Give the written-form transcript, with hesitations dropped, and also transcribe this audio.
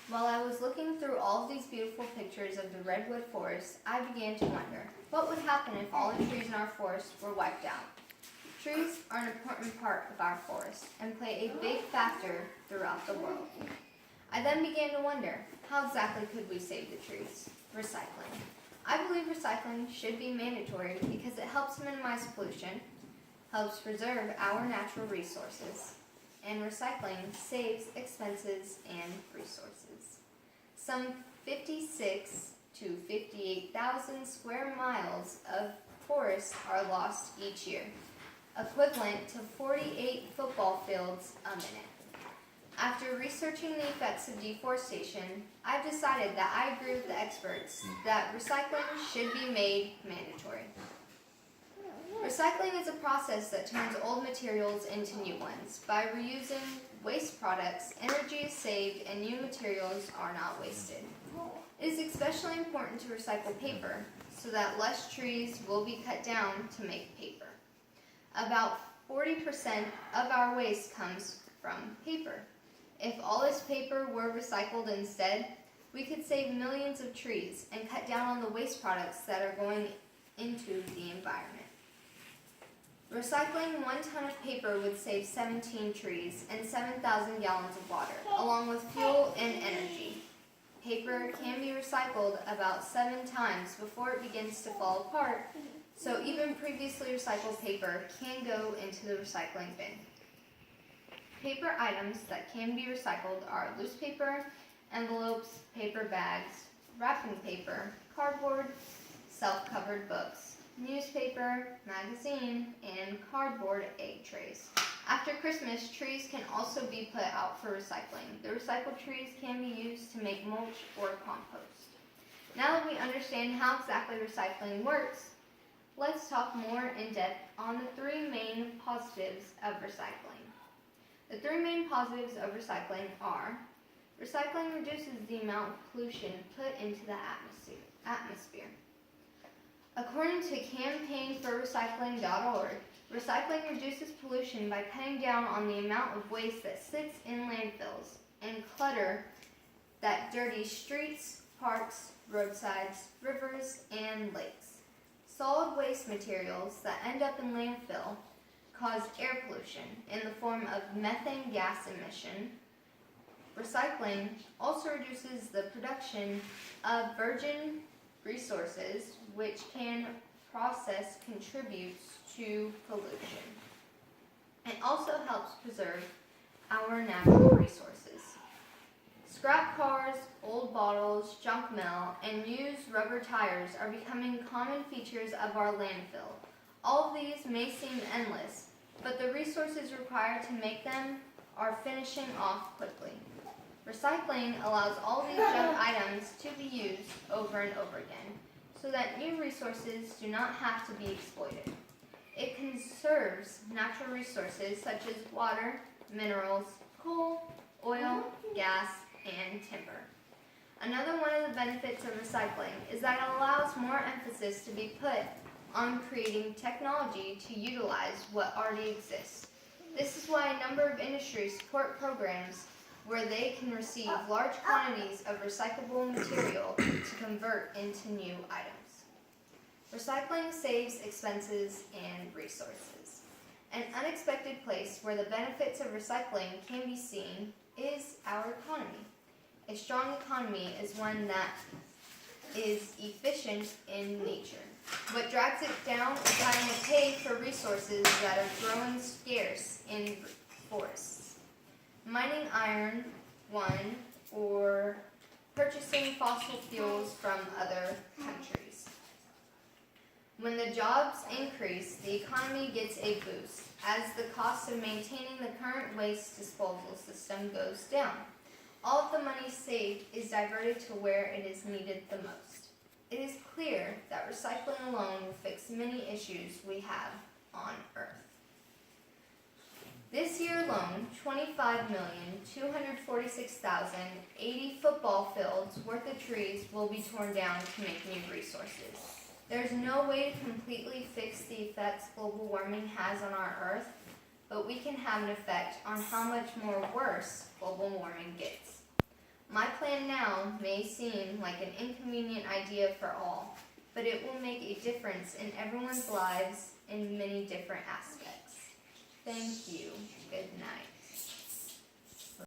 While I was looking through all of these beautiful pictures of the redwood forest, I began to wonder, what would happen if all the trees in our forest were wiped out? Trees are an important part of our forest and play a big factor throughout the world. I then began to wonder, how exactly could we save the trees? Recycling. I believe recycling should be mandatory because it helps minimize pollution, helps preserve our natural resources, and recycling saves expenses and resources. Some 56 to 58,000 square miles of forest are lost each year, equivalent to 48 football fields a minute. After researching the effects of deforestation, I've decided that I agree with the experts that recycling should be made mandatory. Recycling is a process that turns old materials into new ones. By reusing waste products, energy is saved and new materials are not wasted. It is especially important to recycle paper so that less trees will be cut down to make paper. About 40% of our waste comes from paper. If all this paper were recycled instead, we could save millions of trees and cut down on the waste products that are going into the environment. Recycling 1 ton of paper would save 17 trees and 7,000 gallons of water, along with fuel and energy. Paper can be recycled about 7 times before it begins to fall apart, so even previously recycled paper can go into the recycling bin. Paper items that can be recycled are loose paper, envelopes, paper bags, wrapping paper, cardboard, self-covered books, newspaper, magazine, and cardboard egg trays. After Christmas, trees can also be put out for recycling. The recycled trees can be used to make mulch or compost. Now that we understand how exactly recycling works, let's talk more in depth on the 3 main positives of recycling. The 3 main positives of recycling are: recycling reduces the amount of pollution put into the atmosphere. According to campaignforrecycling.org, recycling reduces pollution by cutting down on the amount of waste that sits in landfills and clutter that dirties streets, parks, roadsides, rivers, and lakes. Solid waste materials that end up in landfill cause air pollution in the form of methane gas emission. Recycling also reduces the production of virgin resources, which can process contributes to pollution. It also helps preserve our natural resources. Scrap cars, old bottles, junk mail, and used rubber tires are becoming common features of our landfill. All of these may seem endless, but the resources required to make them are finishing off quickly. Recycling allows all these junk items to be used over and over again, so that new resources do not have to be exploited. It conserves natural resources such as water, minerals, coal, oil, gas, and timber. Another one of the benefits of recycling is that it allows more emphasis to be put on creating technology to utilize what already exists. This is why a number of industries support programs where they can receive large quantities of recyclable material to convert into new items. Recycling saves expenses and resources. An unexpected place where the benefits of recycling can be seen is our economy. A strong economy is one that is efficient in nature. What drags it down is having to pay for resources that are growing scarce in forests. Mining iron, or purchasing fossil fuels from other countries. When the jobs increase, the economy gets a boost, as the cost of maintaining the current waste disposal system goes down. All of the money saved is diverted to where it is needed the most. It is clear that recycling alone will fix many issues we have on Earth. This year alone, 25,246,080 football fields worth of trees will be torn down to make new resources. There's no way to completely fix the effects global warming has on our Earth, but we can have an effect on how much more worse global warming gets. My plan now may seem like an inconvenient idea for all, but it will make a difference in everyone's lives in many different aspects. Thank you. Good night.